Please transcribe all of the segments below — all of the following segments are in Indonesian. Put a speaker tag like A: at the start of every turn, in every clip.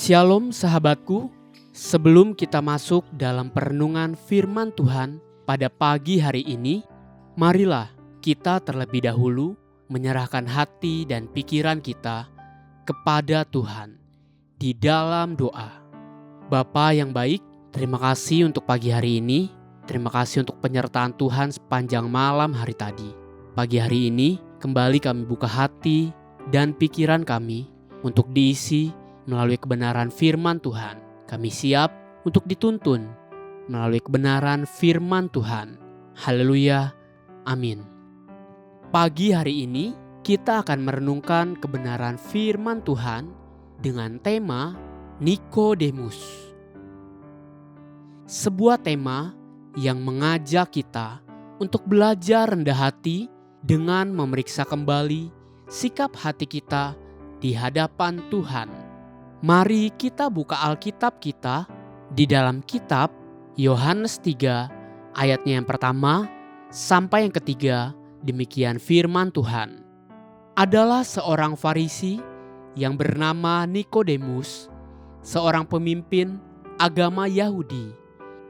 A: Shalom sahabatku, sebelum kita masuk dalam perenungan firman Tuhan pada pagi hari ini, marilah kita terlebih dahulu menyerahkan hati dan pikiran kita kepada Tuhan di dalam doa. Bapa yang baik, terima kasih untuk pagi hari ini, terima kasih untuk penyertaan Tuhan sepanjang malam hari tadi. Pagi hari ini kembali kami buka hati dan pikiran kami untuk diisi melalui kebenaran firman Tuhan. Kami siap untuk dituntun melalui kebenaran firman Tuhan. Haleluya, amin. Pagi hari ini kita akan merenungkan kebenaran firman Tuhan dengan tema Nikodemus. Sebuah tema yang mengajak kita untuk belajar rendah hati dengan memeriksa kembali sikap hati kita di hadapan Tuhan. Mari kita buka Alkitab kita di dalam kitab Yohanes 3 ayatnya yang pertama sampai yang ketiga. Demikian firman Tuhan. Adalah seorang Farisi yang bernama Nikodemus, seorang pemimpin agama Yahudi.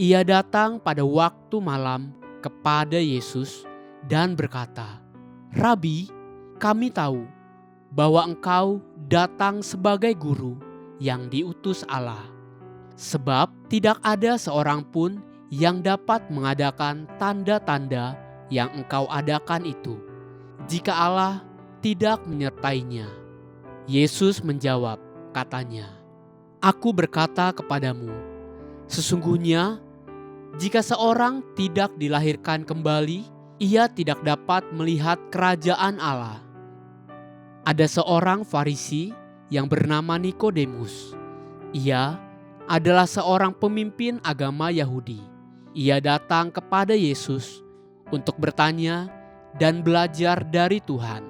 A: Ia datang pada waktu malam kepada Yesus dan berkata, "Rabi, kami tahu bahwa engkau datang sebagai guru yang diutus Allah. Sebab tidak ada seorang pun yang dapat mengadakan tanda-tanda yang engkau adakan itu, jika Allah tidak menyertainya." Yesus menjawab, katanya, "Aku berkata kepadamu, sesungguhnya jika seorang tidak dilahirkan kembali, ia tidak dapat melihat kerajaan Allah." Ada seorang Farisi yang bernama Nikodemus. Ia adalah seorang pemimpin agama Yahudi. Ia datang kepada Yesus untuk bertanya dan belajar dari Tuhan.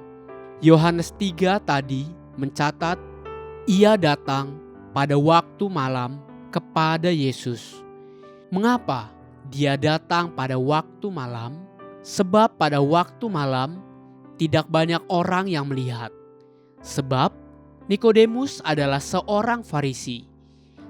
A: Yohanes 3 tadi mencatat, ia datang pada waktu malam kepada Yesus. Mengapa dia datang pada waktu malam? Sebab pada waktu malam tidak banyak orang yang melihat. Sebab Nikodemus adalah seorang Farisi,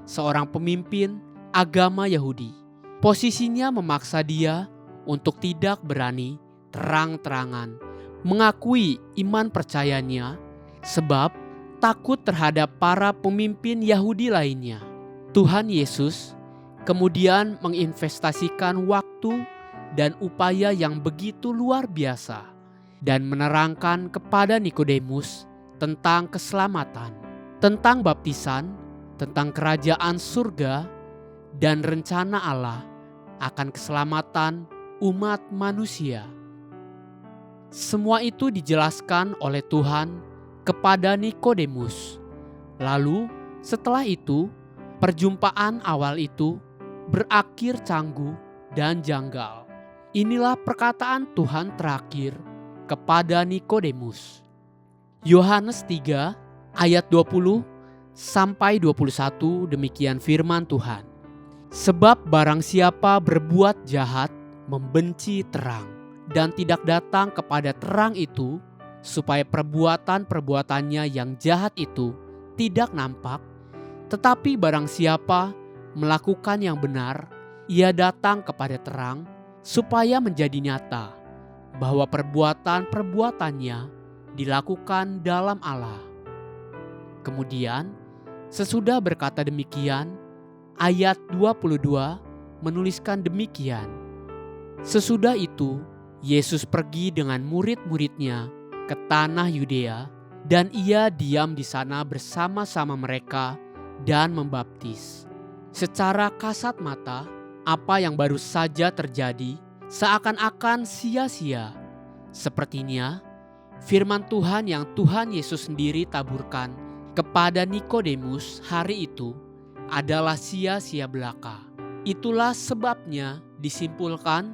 A: seorang pemimpin agama Yahudi. Posisinya memaksa dia untuk tidak berani terang-terangan mengakui iman percayanya, sebab takut terhadap para pemimpin Yahudi lainnya. Tuhan Yesus kemudian menginvestasikan waktu dan upaya yang begitu luar biasa dan menerangkan kepada Nikodemus tentang keselamatan, tentang baptisan, tentang kerajaan surga, dan rencana Allah akan keselamatan umat manusia. Semua itu dijelaskan oleh Tuhan kepada Nikodemus. Lalu setelah itu, perjumpaan awal itu berakhir canggung dan janggal. Inilah perkataan Tuhan terakhir kepada Nikodemus. Yohanes 3 ayat 20 sampai 21, demikian firman Tuhan. "Sebab barang siapa berbuat jahat membenci terang dan tidak datang kepada terang itu, supaya perbuatan-perbuatannya yang jahat itu tidak nampak. Tetapi barang siapa melakukan yang benar, ia datang kepada terang, supaya menjadi nyata bahwa perbuatan-perbuatannya dilakukan dalam Allah." Kemudian sesudah berkata demikian, ayat 22 menuliskan demikian. Sesudah itu Yesus pergi dengan murid-muridnya ke tanah Yudea, dan ia diam di sana bersama-sama mereka dan membaptis. Secara kasat mata, apa yang baru saja terjadi seakan-akan sia-sia. Sepertinya firman Tuhan yang Tuhan Yesus sendiri taburkan kepada Nikodemus hari itu adalah sia-sia belaka. Itulah sebabnya disimpulkan,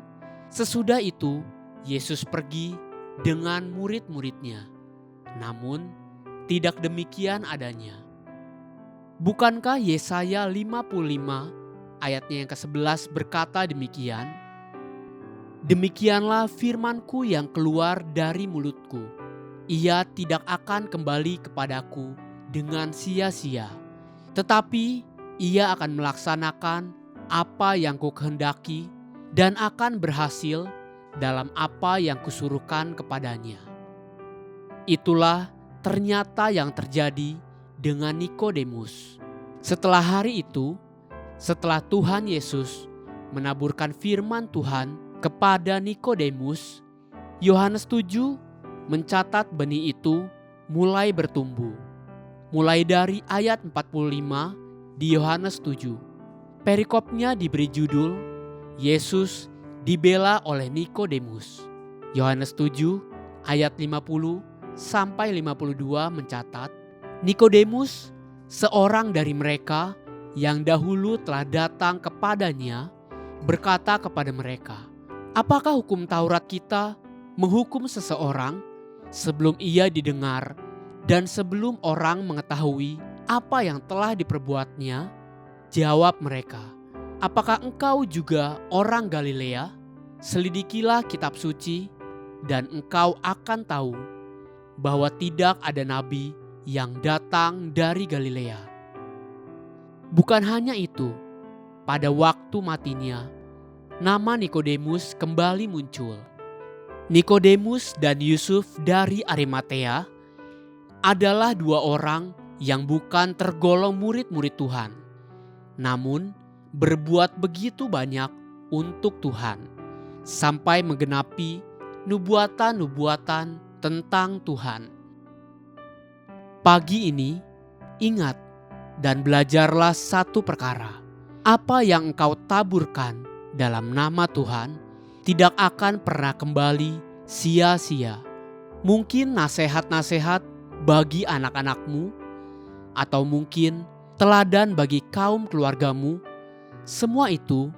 A: sesudah itu Yesus pergi dengan murid-muridnya. Namun tidak demikian adanya. Bukankah Yesaya 55 ayatnya yang ke-11 berkata demikian? "Demikianlah firmanku yang keluar dari mulutku. Ia tidak akan kembali kepadaku dengan sia-sia, tetapi ia akan melaksanakan apa yang kukehendaki dan akan berhasil dalam apa yang kusuruhkan kepadanya. Itulah ternyata yang terjadi dengan Nikodemus. Setelah hari itu, setelah Tuhan Yesus menaburkan firman Tuhan kepada Nikodemus, Yohanes 7 mencatat benih itu mulai bertumbuh. Mulai dari ayat 45 di Yohanes 7. Perikopnya diberi judul Yesus dibela oleh Nikodemus. Yohanes 7 ayat 50 sampai 52 mencatat, Nikodemus, seorang dari mereka yang dahulu telah datang kepadanya, berkata kepada mereka, "Apakah hukum Taurat kita menghukum seseorang sebelum ia didengar dan sebelum orang mengetahui apa yang telah diperbuatnya?" Jawab mereka, "Apakah engkau juga orang Galilea? Selidikilah kitab suci dan engkau akan tahu bahwa tidak ada nabi yang datang dari Galilea." Bukan hanya itu, pada waktu matinya, nama Nikodemus kembali muncul. Nikodemus dan Yusuf dari Arimatea adalah dua orang yang bukan tergolong murid-murid Tuhan, namun berbuat begitu banyak untuk Tuhan, sampai menggenapi nubuatan-nubuatan tentang Tuhan. Pagi ini, ingat dan belajarlah satu perkara. Apa yang engkau taburkan dalam nama Tuhan tidak akan pernah kembali sia-sia. Mungkin nasihat-nasihat bagi anak-anakmu, atau mungkin teladan bagi kaum keluargamu, semua itu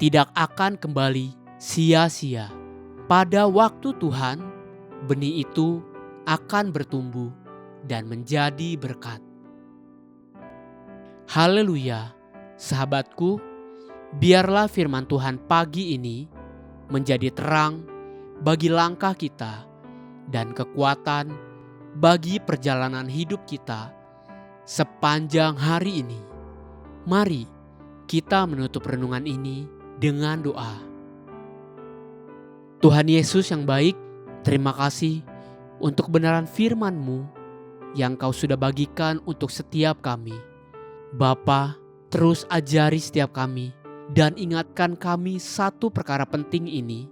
A: tidak akan kembali sia-sia. Pada waktu Tuhan, benih itu akan bertumbuh dan menjadi berkat. Haleluya, sahabatku, biarlah firman Tuhan pagi ini menjadi terang bagi langkah kita dan kekuatan bagi perjalanan hidup kita sepanjang hari ini. Mari kita menutup renungan ini dengan doa. Tuhan Yesus yang baik, terima kasih untuk kebenaran firman-Mu yang Kau sudah bagikan untuk setiap kami. Bapa, terus ajari setiap kami dan ingatkan kami satu perkara penting ini,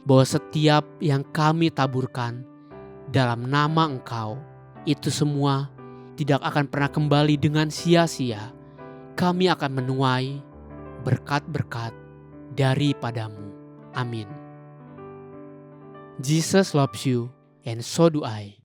A: bahwa setiap yang kami taburkan dalam nama Engkau, itu semua tidak akan pernah kembali dengan sia-sia. Kami akan menuai berkat-berkat daripadamu. Amin. Jesus loves you, and so do I.